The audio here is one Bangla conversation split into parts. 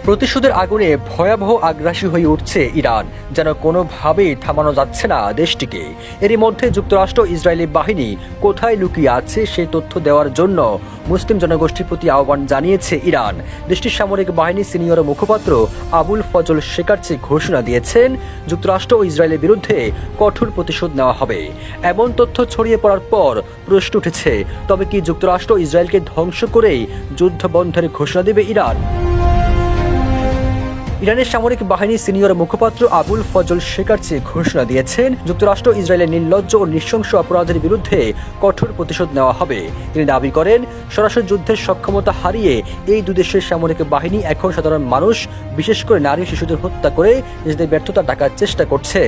প্রতিশোধের আগুনে ভয়াবহ আগ্রাসী হয়ে উঠছে ইরান, যেন কোনোভাবেই থামানো যাচ্ছে না দেশটিকে। এরই মধ্যে যুক্তরাষ্ট্র ইসরায়েলি বাহিনী কোথায় লুকিয়ে আছে সেই তথ্য দেওয়ার জন্য মুসলিম জনগোষ্ঠীর প্রতি আহ্বান জানিয়েছে ইরান। দেশটির সামরিক বাহিনী সিনিয়র মুখপাত্র আবুল ফজল শেকারচি ঘোষণা দিয়েছেন, যুক্তরাষ্ট্র ও ইসরায়েলের বিরুদ্ধে কঠোর প্রতিশোধ নেওয়া হবে। এমন তথ্য ছড়িয়ে পড়ার পর প্রশ্ন উঠেছে, তবে কি যুক্তরাষ্ট্র ইসরায়েলকে ধ্বংস করেই যুদ্ধ বন্ধের ঘোষণা দেবে ইরান? ইরানের সামরিক বাহিনীর সিনিয়র মুখপাত্র আবুল ফজল শেকারচি ঘোষণা দিয়েছেন, যুক্তরাষ্ট্র ইসরায়েলের নির্লজ্জ ও নৃশংস অপরাধের বিরুদ্ধে কঠোর প্রতিশোধ নেওয়া হবে। তিনি দাবি করেন, সরাসরি যুদ্ধের সক্ষমতা হারিয়ে এই দুই দেশের সামরিক বাহিনী এখন সাধারণ মানুষ, বিশেষ করে নারী শিশুদের হত্যা করে নিজেদের ব্যর্থতা ঢাকার চেষ্টা করছে।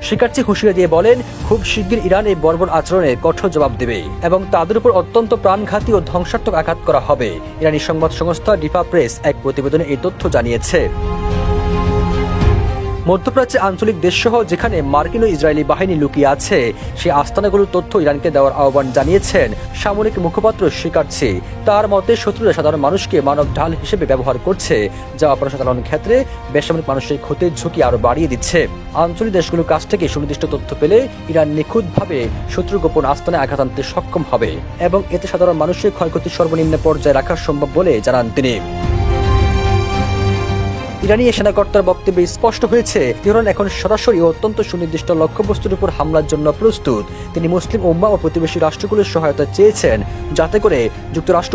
শেকারচি হুঁশিয়ারি দিয়ে বলেন, খুব শিগগির ইরান এই বর্বর আচরণের কঠোর জবাব দেবে এবং তাদের উপর অত্যন্ত প্রাণঘাতী ও ধ্বংসাত্মক আঘাত করা হবে। ইরানি সংবাদ সংস্থা ডিফা প্রেস এক প্রতিবেদনে এই তথ্য জানিয়েছে। মধ্যপ্রাচ্যে আঞ্চলিক দেশসহ যেখানে মার্কিন ও ইসরায়েলি বাহিনী লুকিয়ে আছে, সেই আস্তানাগুলোর তথ্য ইরানকে দেওয়ার আহ্বান জানিয়েছেন সামরিক মুখপাত্র শেকারচি। তার মতে, শত্রুরা সাধারণ মানুষকে মানব ঢাল হিসেবে ব্যবহার করছে, যা অপারেশন চালানোর ক্ষেত্রে বেসামরিক মানুষের ক্ষতির ঝুঁকি আরও বাড়িয়ে দিচ্ছে। আঞ্চলিক দেশগুলোর কাছ থেকে সুনির্দিষ্ট তথ্য পেলে ইরান নিখুঁতভাবে শত্রু গোপন আস্তানায় আঘাত আনতে সক্ষম হবে এবং এতে সাধারণ মানুষের ক্ষয়ক্ষতি সর্বনিম্ন পর্যায়ে রাখা সম্ভব বলে জানান তিনি। ইরানি সেনাকর্তার বক্তব্যে স্পষ্ট হয়েছে, ইরান এখন সরাসরি ও অত্যন্ত সুনির্দিষ্ট লক্ষ্যবস্তুর উপর হামলার জন্য প্রস্তুত। তিনি মুসলিম উম্মাহ ও প্রতিবেশী রাষ্ট্রগুলোর সহায়তা চেয়েছেন, যাতে করে যুক্তরাষ্ট্র